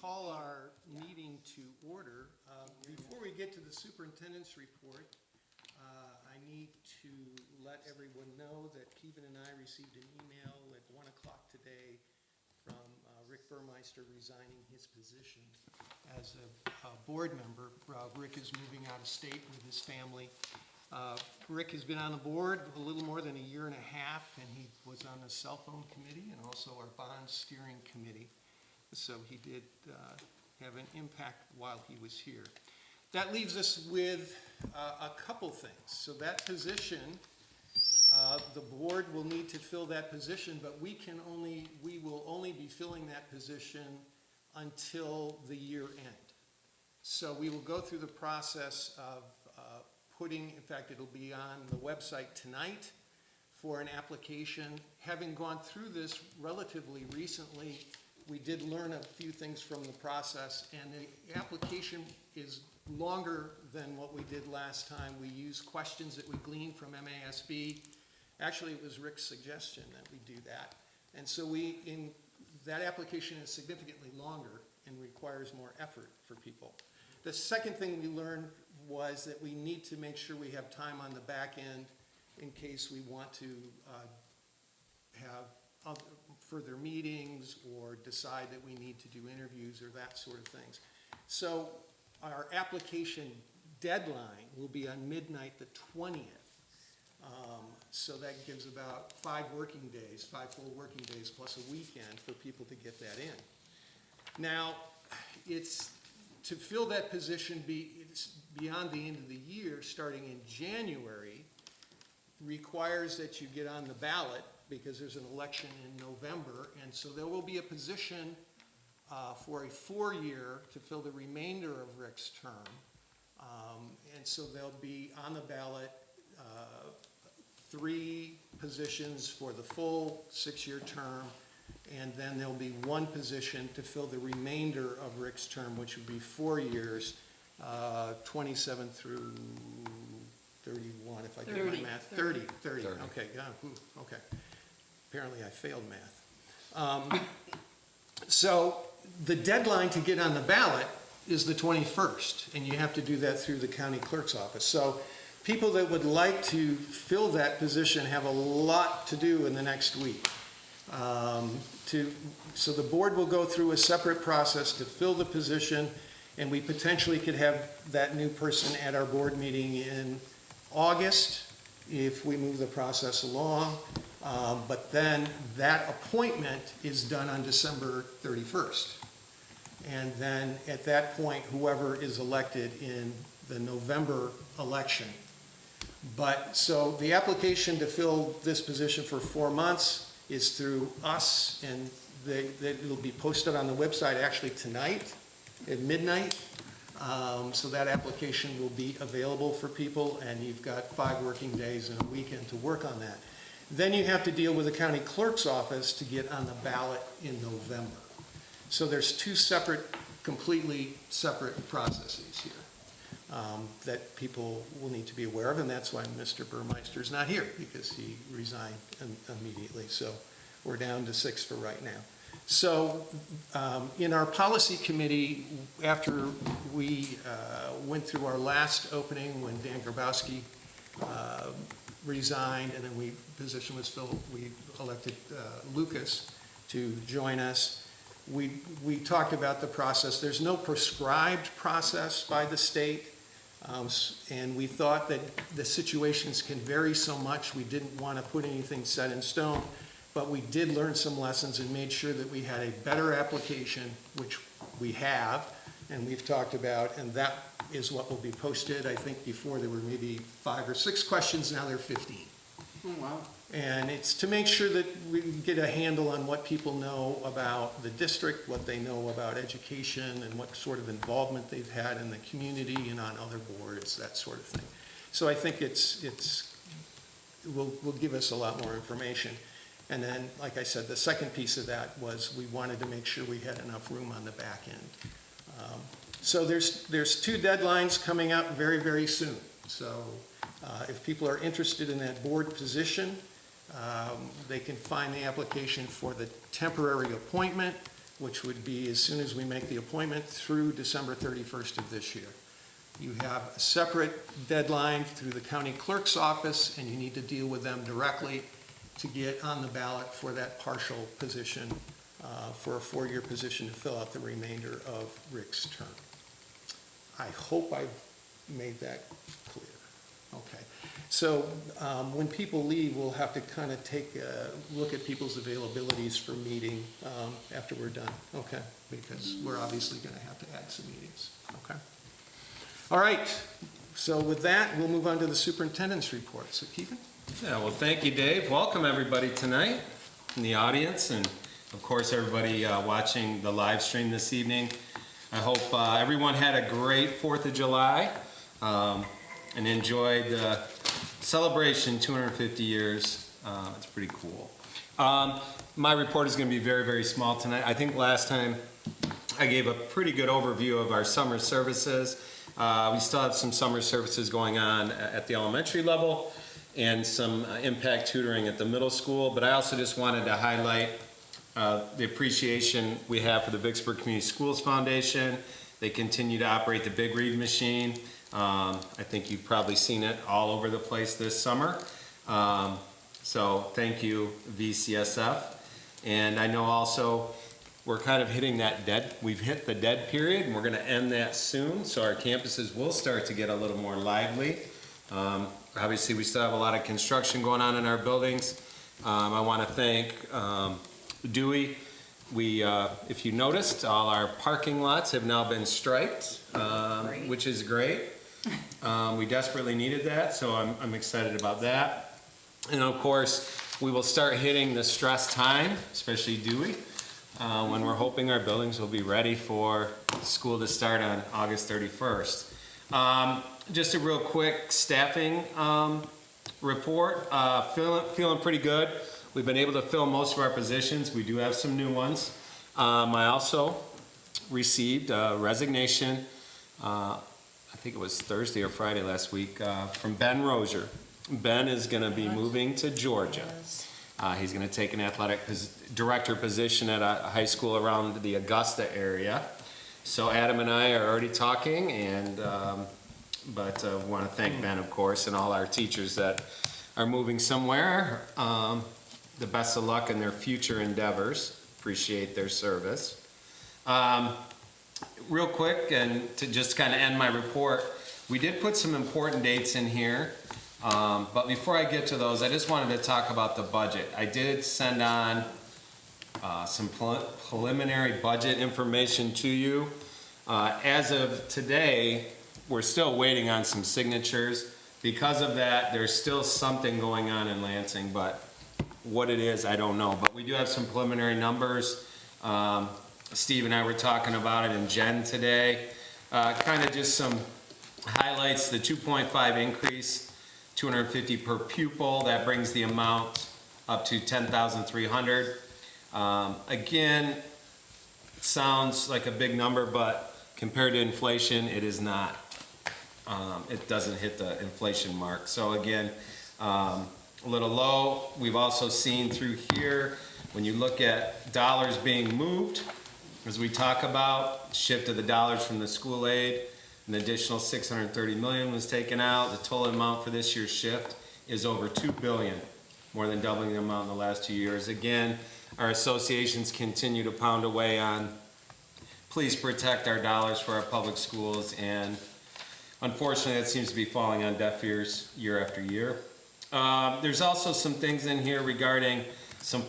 call our meeting to order. Before we get to the superintendent's report, I need to let everyone know that Keevan and I received an email at 1 o'clock today from Rick Burmeister resigning his position as a board member. Rick is moving out of state with his family. Rick has been on the board a little more than a year and a half, and he was on the cell phone committee and also our bond steering committee. So he did have an impact while he was here. That leaves us with a couple things. So that position, the board will need to fill that position, but we will only be filling that position until the year end. So we will go through the process of in fact, it'll be on the website tonight for an application. Having gone through this relatively recently, we did learn a few things from the process, and the application is longer than what we did last time. We used questions that we gleaned from MASB. Actually, it was Rick's suggestion that we do that. And so that application is significantly longer and requires more effort for people. The second thing we learned was that we need to make sure we have time on the back end in case we want to have further meetings or decide that we need to do interviews or that sort of things. So our application deadline will be on midnight the 20th. So that gives about 5 working days, 5 full working days plus a weekend for people to get that in. Now, to fill that position beyond the end of the year, starting in January, requires that you get on the ballot because there's an election in November, and so there will be a position for a 4-year to fill the remainder of Rick's term. And so there'll be on the ballot 3 positions for the full 6-year term, and then there'll be 1 position to fill the remainder of Rick's term, which would be 4 years, 27 through 31, if I get my math. 30. Okay, yeah, okay. Apparently I failed math. So the deadline to get on the ballot is the 21st, and you have to do that through the county clerk's office. So people that would like to fill that position have a lot to do in the next week. So the board will go through a separate process to fill the position, and we potentially could have that new person at our board meeting in August if we move the process along. But then that appointment is done on December 31st. And then at that point, whoever is elected in the November election. But so the application to fill this position for 4 months is through us, and it'll be posted on the website actually tonight at midnight. So that application will be available for people, and you've got 5 working days and a weekend to work on that. Then you have to deal with the county clerk's office to get on the ballot in November. So there's 2 completely separate processes here that people will need to be aware of, and that's why Mr. Burmeister is not here, because he resigned immediately. So we're down to 6 for right now. So in our policy committee, after we went through our last opening when Dan Grabowski resigned and then position was filled, we elected Lucas to join us. We talked about the process. There's no prescribed process by the state. And we thought that the situations can vary so much, we didn't want to put anything set in stone, but we did learn some lessons and made sure that we had a better application, which we have, and we've talked about, and that is what will be posted. I think before there were maybe 5 or 6 questions, now there are 15. Oh, wow. And it's to make sure that we get a handle on what people know about the district, what they know about education, and what sort of involvement they've had in the community and on other boards, that sort of thing. So I think it will give us a lot more information. And then, like I said, the second piece of that was we wanted to make sure we had enough room on the back end. So there's 2 deadlines coming up very, very soon. So if people are interested in that board position, they can find the application for the temporary appointment, which would be as soon as we make the appointment through December 31st of this year. You have a separate deadline through the county clerk's office, and you need to deal with them directly to get on the ballot for that partial position, for a 4-year position to fill out the remainder of Rick's term. I hope I've made that clear. Okay. So when people leave, we'll have to kind of take a look at people's availabilities for meeting after we're done, okay? Because we're obviously going to have to add some meetings, okay? All right, so with that, we'll move on to the superintendent's report. So Keegan? Yeah, well, thank you, Dave. Welcome, everybody, tonight in the audience, and of course, everybody watching the live stream this evening. I hope everyone had a great 4th of July and enjoyed the celebration, 250 years. It's pretty cool. My report is going to be very, very small tonight. I think last time I gave a pretty good overview of our summer services. We still have some summer services going on at the elementary level and some impact tutoring at the middle school, but I also just wanted to highlight the appreciation we have for the Vicksburg Community Schools Foundation. They continue to operate the Big Read machine. I think you've probably seen it all over the place this summer. So thank you, VCSF. And I know also we're kind of hitting that we've hit the dead period, and we're going to end that soon, so our campuses will start to get a little more lively. Obviously, we still have a lot of construction going on in our buildings. I want to thank Dewey. If you noticed, all our parking lots have now been striped, which is great. We desperately needed that, so I'm excited about that. And of course, we will start hitting the stress time, especially Dewey, when we're hoping our buildings will be ready for school to start on August 31st. Just a real quick staffing report. Feeling pretty good. We've been able to fill most of our positions. We do have some new ones. I also received a resignation, I think it was Thursday or Friday last week, from Ben Rozier. Ben is going to be moving to Georgia. He's going to take an athletic director position at a high school around the Augusta area. So Adam and I are already talking, and but want to thank Ben, of course, and all our teachers that are moving somewhere. The best of luck in their future endeavors. Appreciate their service. Real quick, and to just kind of end my report, we did put some important dates in here. But before I get to those, I just wanted to talk about the budget. I did send on some preliminary budget information to you. As of today, we're still waiting on some signatures. Because of that, there's still something going on in Lansing, but what it is, I don't know. But we do have some preliminary numbers. Steve and I were talking about it in Jen today. Kind of just some highlights, the 2.5 increase, 250 per pupil. That brings the amount up to 10,300. Again, sounds like a big number, but compared to inflation, it is not. It doesn't hit the inflation mark. So again, a little low. We've also seen through here, when you look at dollars being moved, as we talk about, shift of the dollars from the school aid, an additional $630 million was taken out. The total amount for this year's shift is over $2 billion, more than doubling the amount in the last 2 years. Again, our associations continue to pound away on, please protect our dollars for our public schools, and unfortunately, that seems to be falling on deaf ears year after year. There's also some things in here regarding some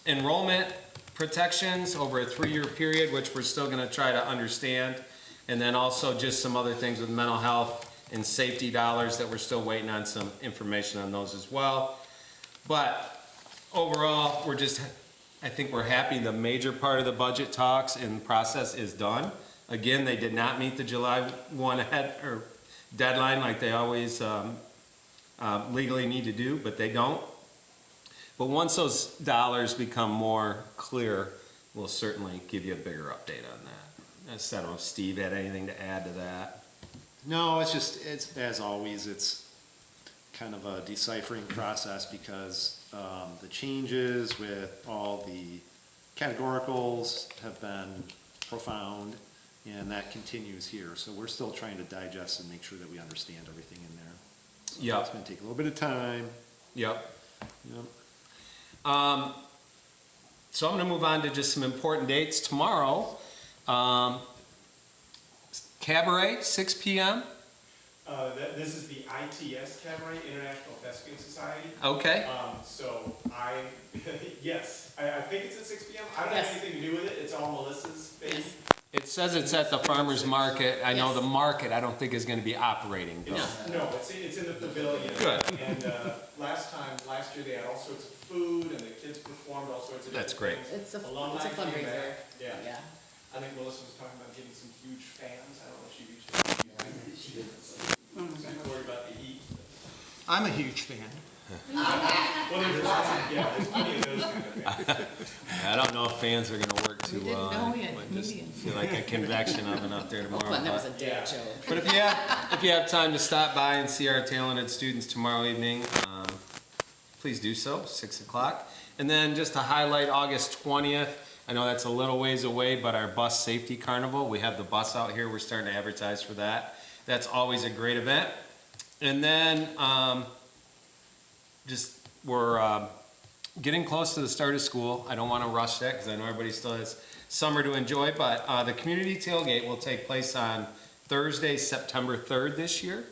enrollment protections over a 3-year period, which we're still going to try to understand. And then also just some other things with mental health and safety dollars that we're still waiting on some information on those as well. But overall, I think we're happy the major part of the budget talks and process is done. Again, they did not meet the July 1 deadline like they always legally need to do, but they don't. But once those dollars become more clear, we'll certainly give you a bigger update on that. I don't know if Steve had anything to add to that. No, it's as always, it's kind of a deciphering process because the changes with all the categoricals have been profound, and that continues here. So we're still trying to digest and make sure that we understand everything in there. So Yeah. It's gonna take a little bit of time. Yep. Yep. So I'm going to move on to just some important dates. Tomorrow, Cabaret, 6 p.m. This is the ITS Cabaret, International Thespian Society. Okay. Yes, I think it's at 6 p.m. I don't have anything to do with it. It's all Melissa's baby. It says it's at the farmer's market. I know Yes. the market I don't think is going to be operating. Though. No, it's in the pavilion. Good. And last year they had all sorts of food and the kids performed all sorts of That's different great. things. It's a Alumni came fundraiser. back. Yeah. Yeah. I think Melissa was talking about getting some huge fans. I don't know if she reached out. She did. So I'm worried about the heat. I'm a huge fan. Well, there's lots of, there's plenty of those kind of things. I don't know if fans are going to work too We didn't well. know we had I just comedians. feel like a convection oven up there tomorrow. Well, that was but- a dad joke. But if you have time to stop by and see our talented students tomorrow evening, please do so, 6 o'clock. And then just to highlight August 20th, I know that's a little ways away, but our bus safety carnival, we have the bus out here, we're starting to advertise for that. That's always a great event. And then we're getting close to the start of school. I don't want to rush that because I know everybody still has summer to enjoy, but the community tailgate will take place on Thursday, September 3rd this year.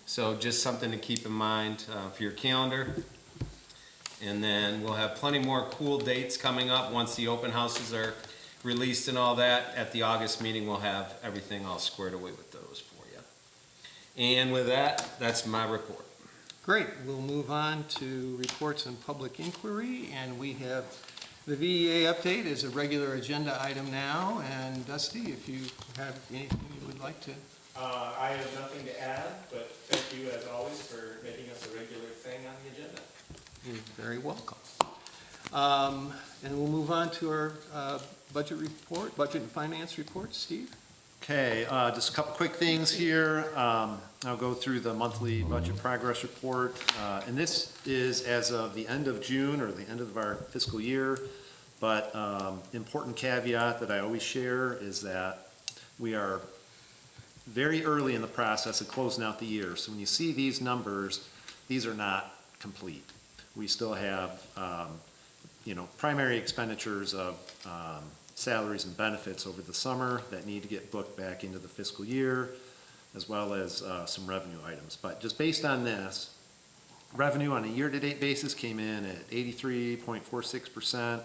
So just something to keep in mind for your calendar. And then we'll have plenty more cool dates coming up once the open houses are released and all that. At the August meeting, we'll have everything all squared away with those for you. And with that, that's my report. Great, we'll move on to reports and public inquiry, and we have the VEA update is a regular agenda item now, and Dusty, if you have anything you would like to. I have nothing to add, but thank you as always for making us a regular thing on the agenda. You're very welcome. And we'll move on to our budget report, budget and finance report. Steve? Okay, just a couple quick things here. I'll go through the monthly budget progress report. And this is as of the end of June or the end of our fiscal year. But important caveat that I always share is that we are very early in the process of closing out the year. So when you see these numbers, these are not complete. We still have, primary expenditures of salaries and benefits over the summer that need to get booked back into the fiscal year, as well as some revenue items. But just based on this, revenue on a year-to-date basis came in at 83.46%.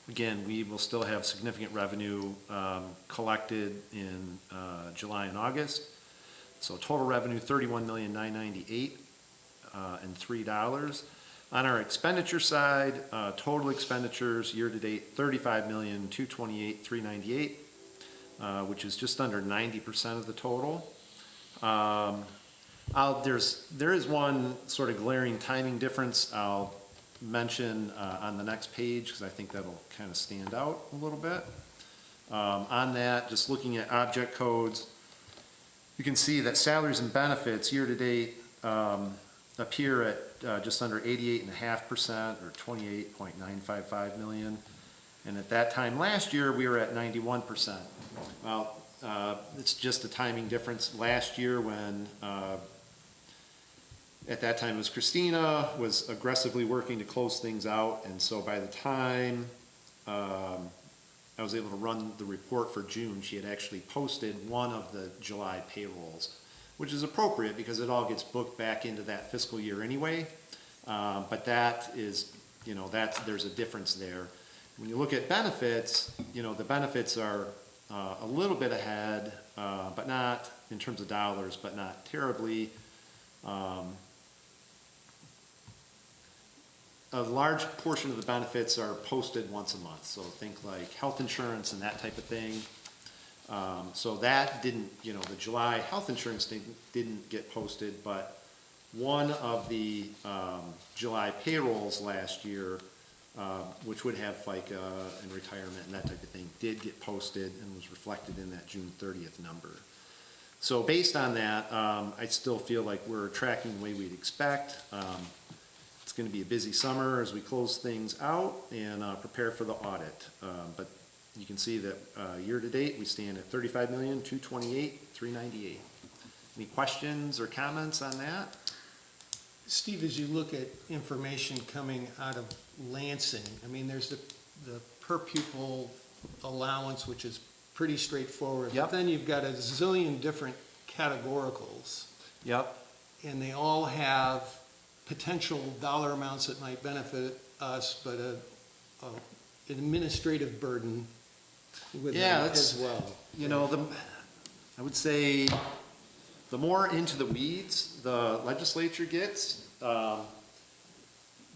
Again, we will still have significant revenue collected in July and August. So total revenue, $31,998,000 and $3. On our expenditure side, total expenditures year-to-date, $35,228,398, which is just under 90% of the total. There is one sort of glaring timing difference I'll mention on the next page, because I think that'll kind of stand out a little bit. On that, just looking at object codes, you can see that salaries and benefits year-to-date appear at just under 88.5% or $28.955 million. And at that time last year, we were at 91%. Well, it's just a timing difference. Last year when, at that time it was Christina, was aggressively working to close things out. And so by the time I was able to run the report for June, she had actually posted one of the July payrolls, which is appropriate because it all gets booked back into that fiscal year anyway. But that is, there's a difference there. When you look at benefits, the benefits are a little bit ahead, but not in terms of dollars, but not terribly. A large portion of the benefits are posted once a month, so think like health insurance and that type of thing. So that didn't, the July health insurance thing didn't get posted, but one of the July payrolls last year, which would have FICA and retirement and that type of thing, did get posted and was reflected in that June 30th number. So based on that, I still feel like we're tracking the way we'd expect. It's going to be a busy summer as we close things out and prepare for the audit. But you can see that year-to-date, we stand at $35,228,398. Any questions or comments on that? Steve, as you look at information coming out of Lansing, I mean, there's the per pupil allowance, which is pretty straightforward. Yep. But then you've got a zillion different categoricals, Yep. and they all have potential dollar amounts that might benefit us, but an administrative burden with Yeah, them that's- as well. You know, I would say the more into the weeds the legislature gets,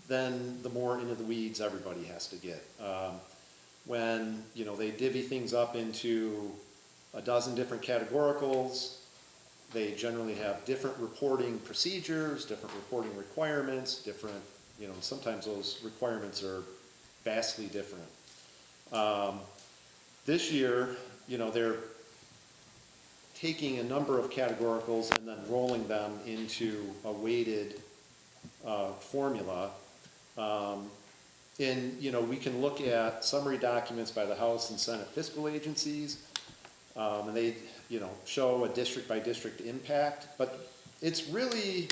then the more into the weeds everybody has to get. When, you know, they divvy things up into a dozen different categoricals, they generally have different reporting procedures, different reporting requirements, different, you know, sometimes those requirements are vastly different. This year, you know, they're taking a number of categoricals and then rolling them into a weighted formula. And, you know, we can look at summary documents by the House and Senate fiscal agencies, and they, you know, show a district-by-district impact, but it's really,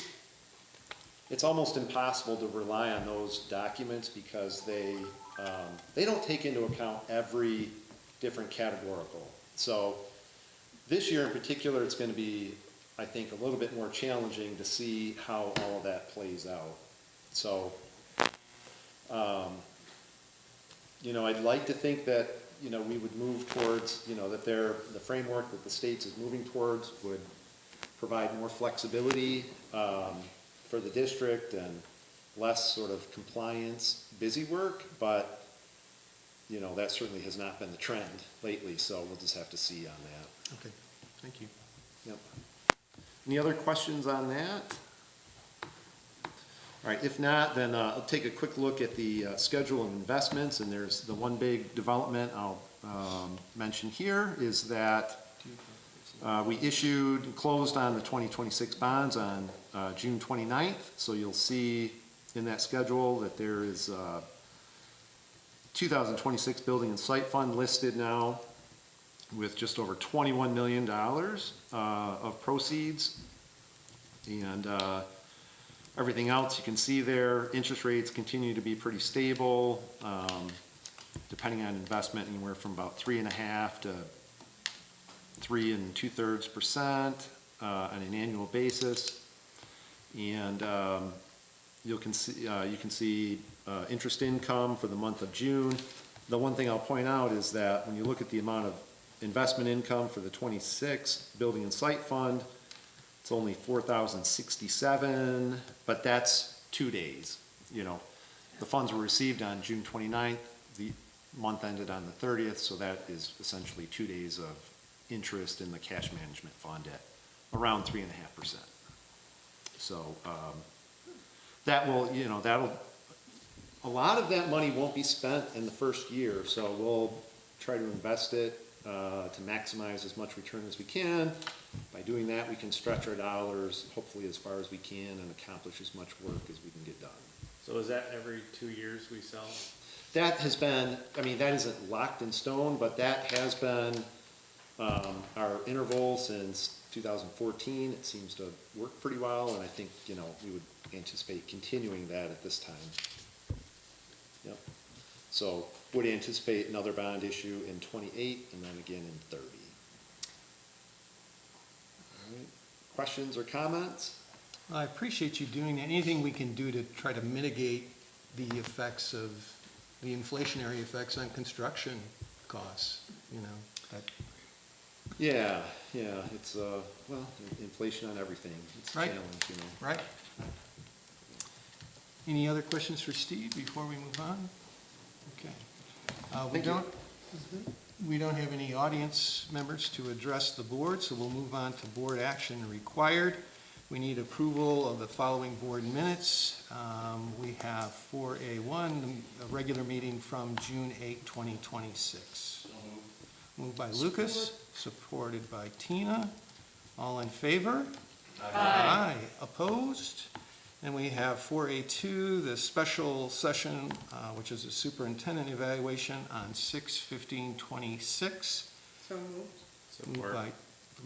it's almost impossible to rely on those documents because they don't take into account every different categorical. So this year in particular, it's going to be, I think, a little bit more challenging to see how all of that plays out. So, you know, I'd like to think that, you know, we would move towards, you know, that the framework that the states is moving towards would provide more flexibility for the district and less sort of compliance, busy work, but, you know, that certainly has not been the trend lately, so we'll just have to see on that. Okay, thank you. Yep. Any other questions on that? All right, if not, then I'll take a quick look at the schedule of investments, and there's the one big development I'll mention here is that we issued and closed on the 2026 bonds on June 29th, so you'll see in that schedule that there is 2026 Building and Site Fund listed now with just over $21 million of proceeds. And everything else you can see there, interest rates continue to be pretty stable, depending on investment, anywhere from about 3.5% to 3 2/3% on an annual basis. And you can see interest income for the month of June. The one thing I'll point out is that when you look at the amount of investment income for the 26 Building and Site Fund, it's only $4,067, but that's 2 days. You know, the funds were received on June 29th, the month ended on the 30th, so that is essentially 2 days of interest in the cash management fund at around 3.5%. So that will, you know, a lot of that money won't be spent in the first year, so we'll try to invest it to maximize as much return as we can. By doing that, we can stretch our dollars hopefully as far as we can and accomplish as much work as we can get done. So is that every 2 years we sell? That has been, I mean, that isn't locked in stone, but that has been our interval since 2014. It seems to work pretty well, and I think, you know, we would anticipate continuing that at this time. Yep. So would anticipate another bond issue in 28 and then again in 30. All right. Questions or comments? I appreciate you doing that. Anything we can do to try to mitigate the effects of, the inflationary effects on construction costs, you know, that. Yeah, it's, well, inflation on everything. It's a Right. challenge, you know. Right. Any other questions for Steve before we move on? Okay. Thank you. We don't have any audience members to address the board, so we'll move on to board action required. We need approval of the following board minutes. We have 4A1, a regular meeting from June 8, 2026. Moved by Lucas, supported by Tina. All in favor? Aye. Opposed? And we have 4A2, the special session, which is a superintendent evaluation on 6/15/26. So moved. Moved Support. by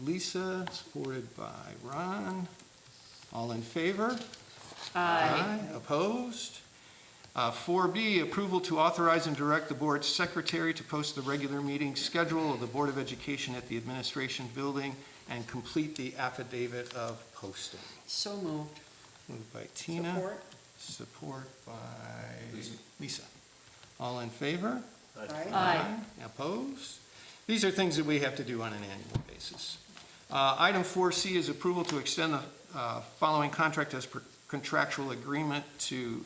Lisa, supported by Ron. All in favor? Aye. Opposed? 4B, approval to authorize and direct the board secretary to post the regular meeting schedule of the Board of Education at the Administration Building and complete the affidavit of posting. So moved. Moved by Tina. Support. Support by Lisa. All in favor? Aye. Opposed? These are things that we have to do on an annual basis. Item 4C is approval to extend the following contract as per contractual agreement to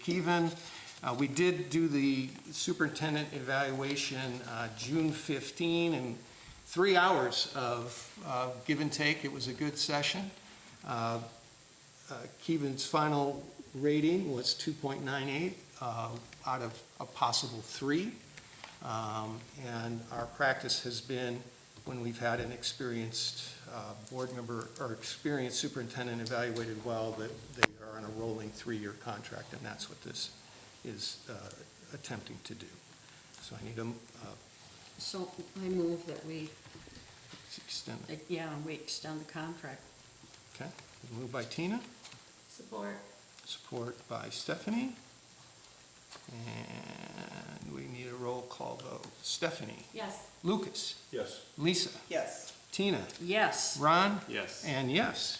Kevin. We did do the superintendent evaluation June 15, and 3 hours of give and take. It was a good session. Kevin's final rating was 2.98 out of a possible 3. And our practice has been, when we've had an experienced board member or experienced superintendent evaluated well, that they are on a rolling 3-year contract, and that's what this is attempting to do. So I need a So I move that we, extend. we extend the contract. Okay, moved by Tina, Support. support by Stephanie. And we need a roll call vote. Stephanie, Yes. Lucas, Yes. Lisa, Yes. Tina, Yes. Ron, Yes. and yes.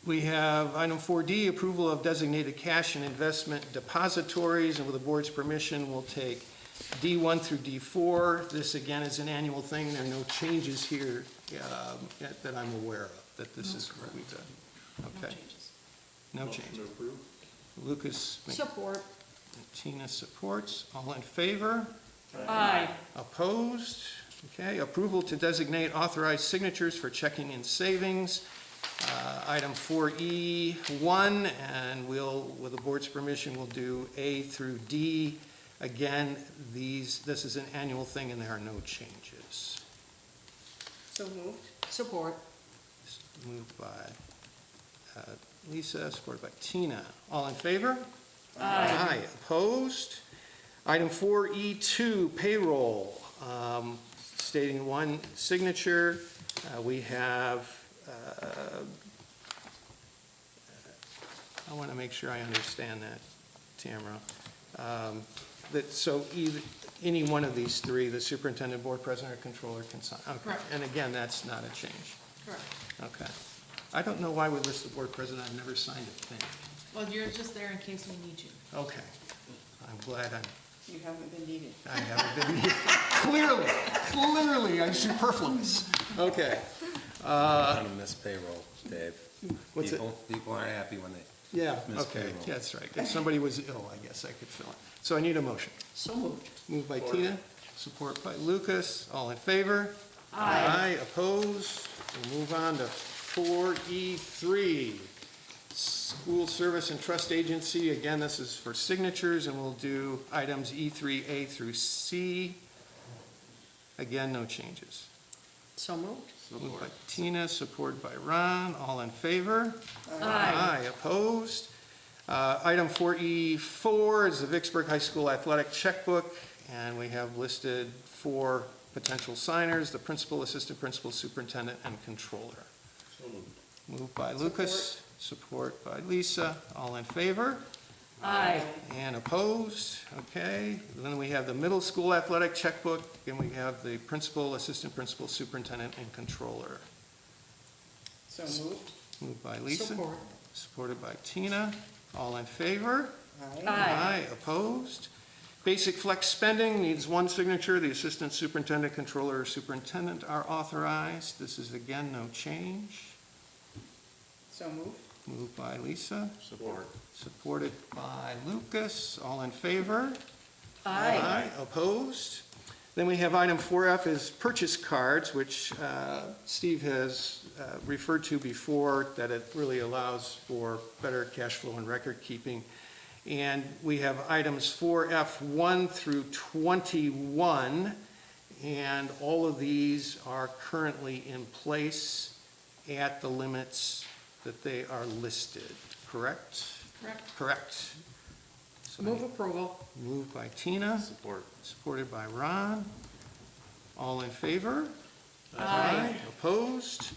We have item 4D, approval of designated cash and investment depositories, and with the board's permission, we'll take D1 through D4. This, again, is an annual thing. There are no changes here that I'm aware of, that this is what we've done. Okay, no changes. Lucas, Support. Tina supports. All in favor? Aye. Opposed? Okay, approval to designate authorized signatures for checking and savings. Item 4E1, and with the board's permission, we'll do A through D. Again, this is an annual thing and there are no changes. So moved. Support. Moved by Lisa, supported by Tina. All in favor? Aye. Opposed? Item 4E2, payroll, stating one signature. We have, I want to make sure I understand that, Tamara. So any one of these three, the superintendent, board president, or controller can sign. Okay. Correct. And again, that's not a change. Correct. Okay. I don't know why we list the board president. I've never signed a thing. Well, you're just there in case we need you. Okay. I'm glad You haven't been needed. I haven't been, clearly, I'm superfluous. Okay. I'm gonna miss payroll, Dave. What's it? People aren't happy when they Yeah, miss okay, payroll. that's right. If somebody was ill, I guess I could fill it. So I need a motion. So moved. Moved by Tina, support by Lucas. All in favor? Aye. Opposed? We'll move on to 4E3. School Service and Trust Agency. Again, this is for signatures, and we'll do items E3A through C. Again, no changes. So moved. Moved by Tina, supported by Ron. All in favor? Aye. Opposed? Item 4E4 is the Vicksburg High School Athletic Checkbook, and we have listed 4 potential signers, the principal, assistant principal, superintendent, and controller. Moved by Lucas, support by Lisa. All in favor? Aye. And opposed? Okay. Then we have the middle school athletic checkbook, and we have the principal, assistant principal, superintendent, and controller. So moved. Moved by Lisa. Support. Supported by Tina. All in favor? Aye. Opposed? Basic flex spending needs 1 signature. The assistant superintendent, controller, or superintendent are authorized. This is again no change. So moved. Moved by Lisa. Support. Supported by Lucas. All in favor? Aye. Opposed? Then we have item 4F is purchase cards, which Steve has referred to before, that it really allows for better cash flow and record keeping. And we have items 4F1 through 21, and all of these are currently in place. at the limits that they are listed, correct? Correct. Correct. So Move approval. moved by Tina, Support. supported by Ron. All in favor? Aye. Opposed?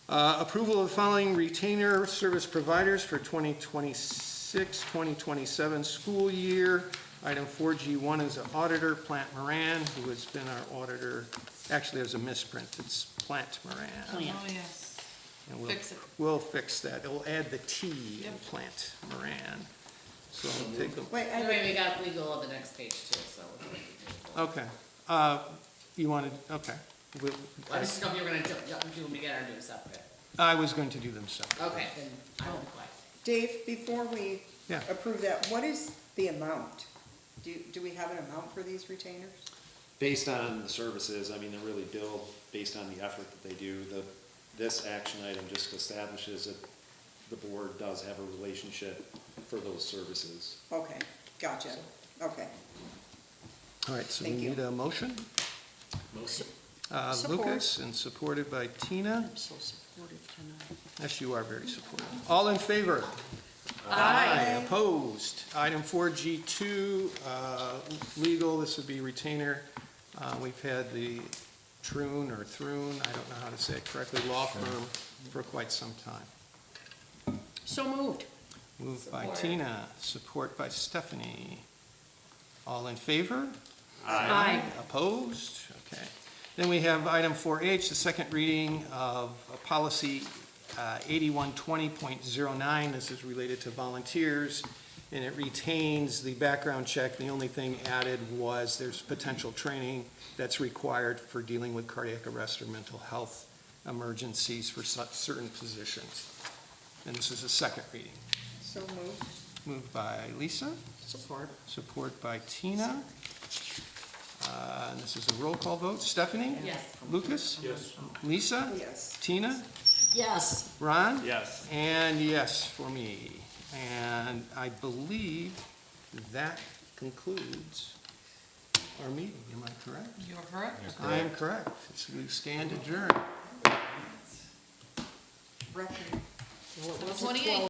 Approval of the following retainer service providers for 2026, 2027 school year. Item 4G1 is an auditor, Plant Moran, who has been our auditor. Actually, there's a misprint, it's Plant Moran. Plant. Oh, yes. And Fix it. We'll fix that. It'll add the T in Yep. Plant Moran. So I'll take a, Wait, I Anyway, we got legal on the next page too, so. okay. You wanted, okay. We'll- I just know if you were gonna do them together and do them separate. I was going to do them separate. Okay, then I will be quiet. Dave, before we Yeah. approve that, what is the amount? Do we have an amount for these retainers? Based on the services, I mean, they're really billed based on the effort that they do. This action item just establishes that the board does have a relationship for those services. Okay, gotcha, okay. All right, so we Thank you. need a motion. Motion. Support. Lucas, and supported by Tina. I'm so supportive tonight. Yes, you are very supportive. All in favor? Aye. Opposed? Item 4G2, legal, this would be retainer. We've had the Troon, I don't know how to say it correctly, law firm for quite some time. So moved. Moved by Support. Tina, support by Stephanie. All in favor? Aye. Opposed? Okay. Then we have item 4H, the second reading of policy 8120.09. This is related to volunteers, and it retains the background check. The only thing added was there's potential training that's required for dealing with cardiac arrest or mental health emergencies for certain positions. And this is a second reading. So moved. Moved by Lisa. Support. Support by Tina. And this is a roll call vote. Stephanie? Yes. Lucas? Yes. Lisa? Yes. Tina? Yes. Ron? Yes. And yes for me. And I believe that concludes our meeting. Am I correct? You're correct. I am correct. We stand adjourned. Record. Well, it wasn't 28.